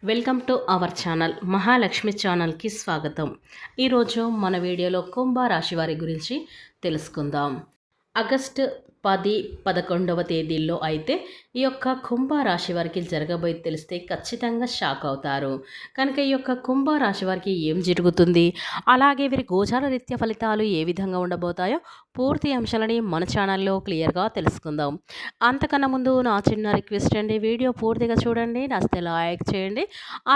Welcome to our channel Mahalakshmi ఛానల్కి స్వాగతం. ఈరోజు మన వీడియోలో కుంభరాశి వారి గురించి తెలుసుకుందాం. ఆగస్టు 10, 11వ తేదీల్లో అయితే ఈ యొక్క కుంభరాశి వారికి జరగబోయేది తెలిస్తే ఖచ్చితంగా షాక్ అవుతారు. కనుక ఈ యొక్క కుంభరాశి వారికి ఏం జరుగుతుంది, అలాగే వీరి గోచార రీత్యా ఫలితాలు ఏ విధంగా ఉండబోతాయో పూర్తి అంశాలని మన ఛానల్లో క్లియర్గా తెలుసుకుందాం. అంతకన్నా ముందు నా చిన్న రిక్వెస్ట్ అండి, వీడియో పూర్తిగా చూడండి, నచ్చితే లైక్ చేయండి.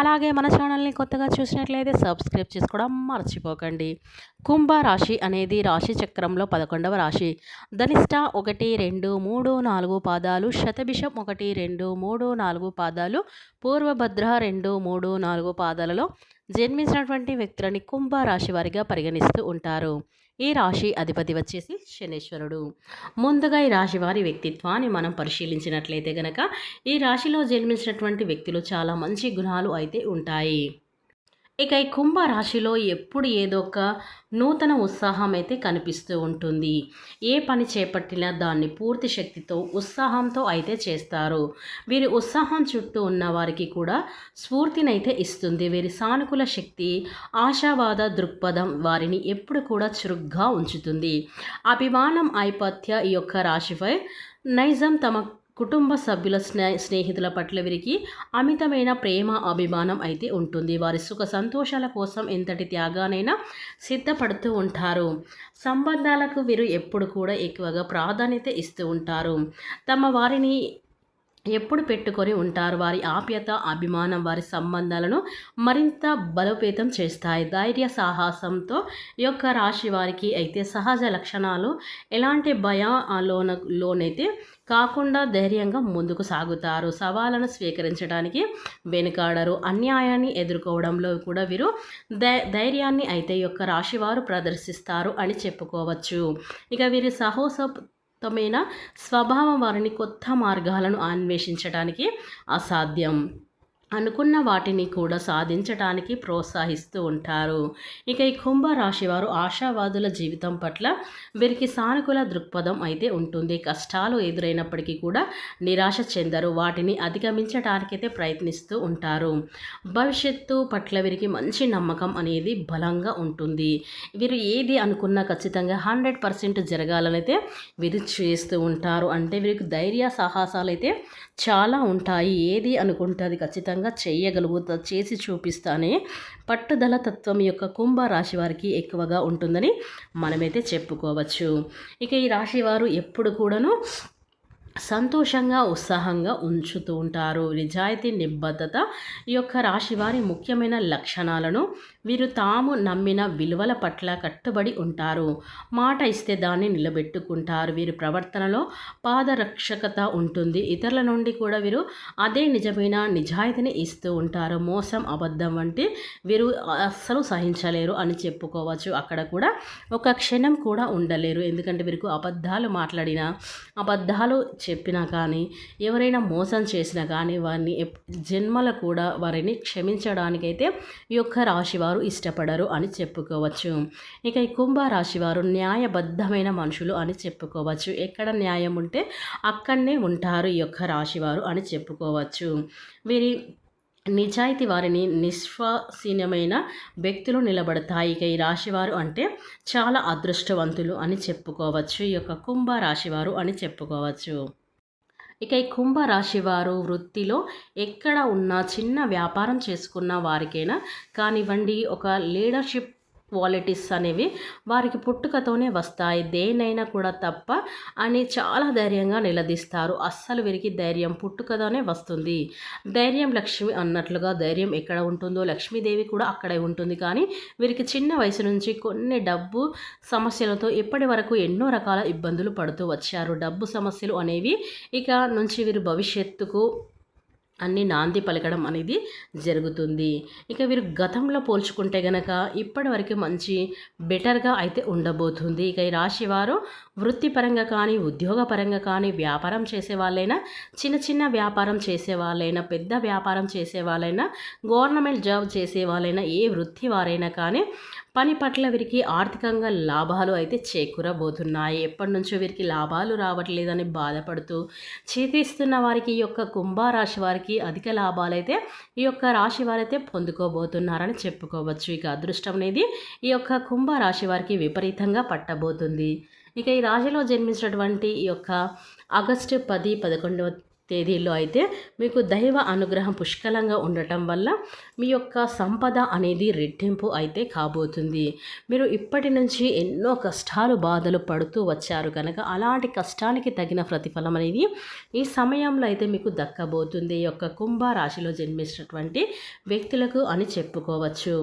అలాగే మన ఛానల్ని కొత్తగా చూసినట్లయితే సబ్స్క్రైబ్ చేసుకోవడం మర్చిపోకండి. కుంభరాశి అనేది రాశి చక్రంలో 11వ రాశి. ధనిష్ట 1, 2, 3, 4 పాదాలు, శతభిషం 1, 2, 3, 4 పాదాలు, పూర్వభద్ర 2, 3, 4 పాదాలలో జన్మించినటువంటి వ్యక్తులని కుంభరాశి వారిగా పరిగణిస్తూ ఉంటారు. ఈ రాశి అధిపతి వచ్చేసి శనేశ్వరుడు. ముందుగా ఈ రాశి వారి వ్యక్తిత్వాన్ని మనం పరిశీలించినట్లయితే గనక ఈ రాశిలో జన్మించినటువంటి వ్యక్తులు చాలా మంచి గుణాలు అయితే ఉంటాయి. ఇక ఈ కుంభ రాశిలో ఎప్పుడు ఏదో ఒక నూతన ఉత్సాహం అయితే కనిపిస్తూ ఉంటుంది. ఏ పని చేపట్టినా దాన్ని పూర్తి శక్తితో ఉత్సాహంతో అయితే చేస్తారు. వీరి ఉత్సాహం చుట్టూ ఉన్న వారికి కూడా స్ఫూర్తినైతే ఇస్తుంది. వీరి సానుకూల శక్తి, ఆశావాద దృక్పథం వారిని ఎప్పుడు కూడా చురుగ్గా ఉంచుతుంది. అభిమానం, ఐపత్య ఈ యొక్క రాశిపై నైజం తమ కుటుంబ సభ్యుల స్నేహితుల పట్ల వీరికి అమితమైన ప్రేమ, అభిమానం అయితే ఉంటుంది. వారి సుఖ సంతోషాల కోసం ఎంతటి త్యాగానైనా సిద్ధపడుతూ ఉంటారు. సంబంధాలకు వీరు ఎప్పుడు కూడా ఎక్కువగా ప్రాధాన్యత ఇస్తూ ఉంటారు. తమ వారిని ఎప్పుడు పెట్టుకొని ఉంటారు. వారి ఆప్యత, అభిమానం వారి సంబంధాలను మరింత బలోపేతం చేస్తాయి. ధైర్య సాహసంతో ఈ యొక్క రాశి వారికి అయితే సహజ లక్షణాలు ఎలాంటి లోనైతే కాకుండా ధైర్యంగా ముందుకు సాగుతారు. సవాళ్ళను స్వీకరించడానికి వెనుకాడరు. అన్యాయాన్ని ఎదుర్కోవడంలో కూడా వీరు ధైర్యాన్ని అయితే ఈ యొక్క రాశివారు ప్రదర్శిస్తారు అని చెప్పుకోవచ్చు. ఇక వీరి తమైన స్వభావం వారిని కొత్త మార్గాలను అన్వేషించడానికి అసాధ్యం. అనుకున్న వాటిని కూడా సాధించడానికి ప్రోత్సహిస్తూ ఉంటారు. ఇక ఈ కుంభరాశి వారు ఆశావాదుల జీవితం పట్ల వీరికి సానుకూల దృక్పథం అయితే ఉంటుంది. కష్టాలు ఎదురైనప్పటికీ కూడా నిరాశ చెందరు. వాటిని అధిగమించడానికైతే ప్రయత్నిస్తూ ఉంటారు. భవిష్యత్తు పట్ల వీరికి మంచి నమ్మకం అనేది బలంగా ఉంటుంది. వీరు ఏది అనుకున్నా ఖచ్చితంగా 100% జరగాలనైతే వీరు చేస్తూ ఉంటారు. అంటే వీరికి ధైర్య సాహసాలు అయితే చాలా ఉంటాయి. ఏది అనుకుంటుంది ఖచ్చితంగా చేయగలుగుతా, చేసి చూపిస్తానే పట్టుదల తత్వం యొక్క కుంభరాశి వారికి ఎక్కువగా ఉంటుందని మనమైతే చెప్పుకోవచ్చు. ఇక ఈ రాశి వారు ఎప్పుడు కూడాను సంతోషంగా, ఉత్సాహంగా ఉంచుతూ ఉంటారు. నిజాయితీ, నిబద్ధత ఈ యొక్క రాశి వారి ముఖ్యమైన లక్షణాలను వీరు తాము నమ్మిన విలువల పట్ల కట్టుబడి ఉంటారు. మాట ఇస్తే దాన్ని నిలబెట్టుకుంటారు. వీరి ప్రవర్తనలో పారదర్శకత ఉంటుంది. ఇతరుల నుండి కూడా వీరు అదే నిజమైన నిజాయితీని ఇస్తూ ఉంటారు. మోసం, అబద్ధం వంటి వీరు అస్సలు సహించలేరు అని చెప్పుకోవచ్చు. అక్కడ కూడా ఒక క్షణం కూడా ఉండలేరు. ఎందుకంటే వీరికి అబద్ధాలు మాట్లాడినా, అబద్ధాలు చెప్పినా కానీ, ఎవరైనా మోసం చేసినా కానీ వారిని జన్మల కూడా వారిని క్షమించడానికైతే ఈ యొక్క రాశివారు ఇష్టపడరు అని చెప్పుకోవచ్చు. ఇక ఈ కుంభరాశి వారు న్యాయబద్ధమైన మనుషులు అని చెప్పుకోవచ్చు. ఎక్కడ న్యాయం ఉంటే అక్కడనే ఉంటారు ఈ యొక్క రాశివారు అని చెప్పుకోవచ్చు. వీరి నిజాయితీ వారిని నిష్పాసనీయమైన వ్యక్తులు నిలబడతాయి. ఇక ఈ రాశివారు అంటే చాలా అదృష్టవంతులు అని చెప్పుకోవచ్చు. ఈ యొక్క కుంభరాశివారు అని చెప్పుకోవచ్చు. ఇక ఈ కుంభరాశి వారు వృత్తిలో ఎక్కడ ఉన్నా, చిన్న వ్యాపారం చేసుకున్న వారికైనా కానివ్వండి, ఒక లీడర్షిప్ క్వాలిటీస్ అనేవి వారికి పుట్టుకతోనే వస్తాయి. దేనైనా కూడా తప్ప అని చాలా ధైర్యంగా నిలదీస్తారు. అస్సలు వీరికి ధైర్యం పుట్టుకతోనే వస్తుంది. ధైర్యం లక్ష్మి అన్నట్లుగా ధైర్యం ఎక్కడ ఉంటుందో లక్ష్మీదేవి కూడా అక్కడే ఉంటుంది. కానీ వీరికి చిన్న వయసు నుంచి కొన్ని డబ్బు సమస్యలతో ఇప్పటి వరకు ఎన్నో రకాల ఇబ్బందులు పడుతూ వచ్చారు. డబ్బు సమస్యలు అనేవి ఇక నుంచి వీరు భవిష్యత్తుకు అన్ని నాంది పలకడం అనేది జరుగుతుంది. ఇక వీరు గతంలో పోల్చుకుంటే గనక ఇప్పటివరకు మంచి బెటర్గా అయితే ఉండబోతుంది. ఇక ఈ రాశి వారు వృత్తిపరంగా కానీ, ఉద్యోగపరంగా కానీ, వ్యాపారం చేసే వాళ్ళైనా, చిన్న చిన్న వ్యాపారం చేసే వాళ్ళైనా, పెద్ద వ్యాపారం చేసే వాళ్ళైనా, గవర్నమెంట్ జాబ్ చేసే వాళ్ళైనా, ఏ వృత్తి వారైనా కానీ పని పట్ల వీరికి ఆర్థికంగా లాభాలు అయితే చేకూరబోతున్నాయి. ఎప్పటినుంచో వీరికి లాభాలు రావట్లేదని బాధపడుతూ చింతిస్తున్న వారికి ఈ యొక్క కుంభరాశి వారికి అధిక లాభాలైతే ఈ యొక్క రాశి వారైతే పొందుకోబోతున్నారని చెప్పుకోవచ్చు. ఇక అదృష్టం అనేది ఈ యొక్క కుంభరాశి వారికి విపరీతంగా పట్టబోతుంది. ఇక ఈ రాశిలో జన్మించినటువంటి ఈ యొక్క ఆగస్టు 10, 11వ తేదీల్లో అయితే మీకు దైవ అనుగ్రహం పుష్కలంగా ఉండటం వల్ల మీ యొక్క సంపద అనేది రెట్టింపు అయితే కాబోతుంది. మీరు ఇప్పటి నుంచి ఎన్నో కష్టాలు బాధలు పడుతూ వచ్చారు కనుక అలాంటి కష్టానికి తగిన ప్రతిఫలం అనేది ఈ సమయంలో అయితే మీకు దక్కబోతుంది ఈ యొక్క కుంభరాశిలో జన్మించినటువంటి వ్యక్తులకు అని చెప్పుకోవచ్చు.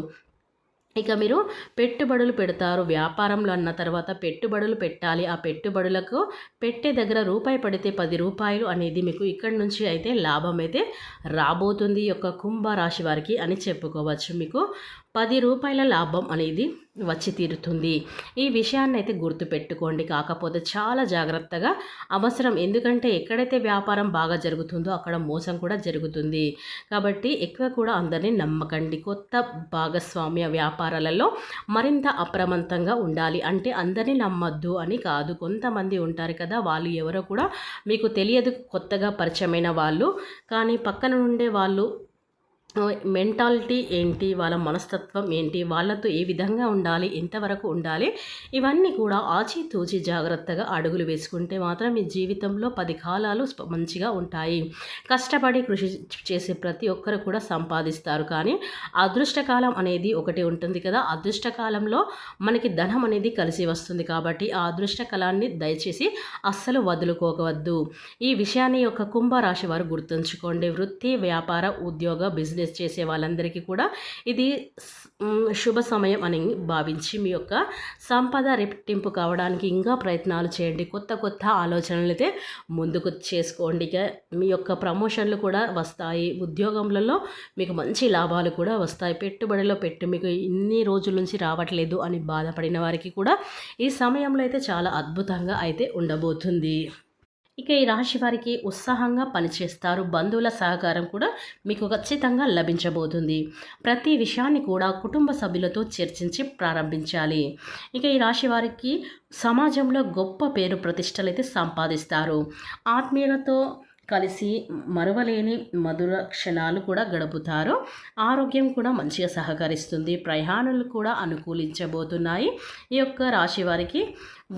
ఇక మీరు పెట్టుబడులు పెడతారు. వ్యాపారంలో అన్న తర్వాత పెట్టుబడులు పెట్టాలి. ఆ పెట్టుబడులకు పెట్టే దగ్గర రూపాయి పడితే 10 రూపాయలు అనేది మీకు ఇక్కడి నుంచి అయితే లాభం అయితే రాబోతుంది ఈ యొక్క కుంభరాశి వారికి అని చెప్పుకోవచ్చు. మీకు 10 రూపాయల లాభం అనేది వచ్చి తీరుతుంది. ఈ విషయాన్ని అయితే గుర్తుపెట్టుకోండి. కాకపోతే చాలా జాగ్రత్తగా అవసరం. ఎందుకంటే ఎక్కడైతే వ్యాపారం బాగా జరుగుతుందో అక్కడ మోసం కూడా జరుగుతుంది. కాబట్టి ఎక్కువ కూడా అందరినీ నమ్మకండి. కొత్త భాగస్వామ్య వ్యాపారాలలో మరింత అప్రమత్తంగా ఉండాలి. అంటే అందరినీ నమ్మొద్దు అని కాదు. కొంతమంది ఉంటారు కదా, వాళ్ళు ఎవరో కూడా మీకు తెలియదు, కొత్తగా పరిచయమైన వాళ్ళు. కానీ పక్కన ఉండే వాళ్ళు మెంటాలిటీ ఏంటి, వాళ్ళ మనస్తత్వం ఏంటి, వాళ్ళతో ఏ విధంగా ఉండాలి, ఎంతవరకు ఉండాలి, ఇవన్నీ కూడా ఆచితూచి జాగ్రత్తగా అడుగులు వేసుకుంటే మాత్రం మీ జీవితంలో 10 కాలాలు మంచిగా ఉంటాయి. కష్టపడి కృషి చేసే ప్రతి ఒక్కరు కూడా సంపాదిస్తారు. కానీ అదృష్టకాలం అనేది ఒకటి ఉంటుంది కదా, అదృష్టకాలంలో మనకి ధనం అనేది కలిసి వస్తుంది. కాబట్టి ఆ అదృష్టకాలాన్ని దయచేసి అస్సలు వదులుకోవద్దు. ఈ విషయాన్ని యొక్క కుంభరాశి వారు గుర్తుంచుకోండి. వృత్తి, వ్యాపార, ఉద్యోగ, బిజినెస్ చేసే వాళ్ళందరికీ కూడా ఇది శుభ సమయం అని భావించి మీ యొక్క సంపద రెట్టింపు కావడానికి ఇంకా ప్రయత్నాలు చేయండి. కొత్త కొత్త ఆలోచనలు అయితే ముందుకు చేసుకోండి. ఇక మీ యొక్క ప్రమోషన్లు కూడా వస్తాయి. ఉద్యోగంలో మీకు మంచి లాభాలు కూడా వస్తాయి. పెట్టుబడిలో మీకు ఇన్ని రోజుల నుంచి రావట్లేదు అని బాధపడిన వారికి కూడా ఈ సమయంలో అయితే చాలా అద్భుతంగా అయితే ఉండబోతుంది. ఇక ఈ రాశి వారికి ఉత్సాహంగా పనిచేస్తారు. బంధువుల సహకారం కూడా మీకు ఖచ్చితంగా లభించబోతుంది. ప్రతి విషయాన్ని కూడా కుటుంబ సభ్యులతో చర్చించి ప్రారంభించాలి. ఇక ఈ రాశి వారికి సమాజంలో గొప్ప పేరు ప్రతిష్టలు అయితే సంపాదిస్తారు. ఆత్మీయులతో కలిసి మరువలేని మధుర క్షణాలు కూడా గడుపుతారు. ఆరోగ్యం కూడా మంచిగా సహకరిస్తుంది. ప్రయాణాలు కూడా అనుకూలించబోతున్నాయి. ఈ యొక్క రాశి వారికి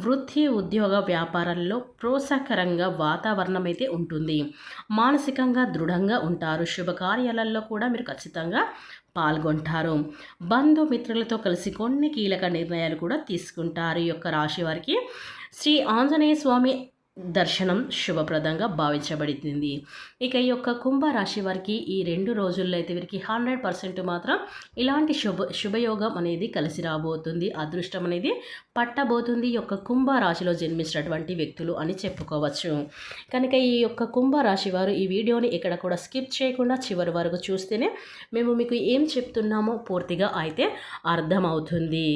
వృత్తి, ఉద్యోగ, వ్యాపారాల్లో ప్రోత్సాహకరంగా వాతావరణం అయితే ఉంటుంది. మానసికంగా దృఢంగా ఉంటారు. శుభకార్యాలలో కూడా మీరు ఖచ్చితంగా పాల్గొంటారు. బంధుమిత్రులతో కలిసి కొన్ని కీలక నిర్ణయాలు కూడా తీసుకుంటారు. ఈ యొక్క రాశి వారికి శ్రీ ఆంజనేయ స్వామి దర్శనం శుభప్రదంగా భావించబడుతుంది. ఇక ఈ యొక్క కుంభరాశి వారికి ఈ 2 రోజుల్లో అయితే వీరికి 100% మాత్రం ఇలాంటి శుభయోగం అనేది కలిసి రాబోతుంది. అదృష్టం అనేది పట్టబోతుంది ఈ యొక్క కుంభరాశిలో జన్మించినటువంటి వ్యక్తులు అని చెప్పుకోవచ్చు. కనుక ఈ యొక్క కుంభరాశి వారు ఈ వీడియోని ఇక్కడ కూడా స్కిప్ చేయకుండా చివరి వరకు చూస్తేనే మేము మీకు ఏం చెప్తున్నామో పూర్తిగా అయితే అర్థమవుతుంది.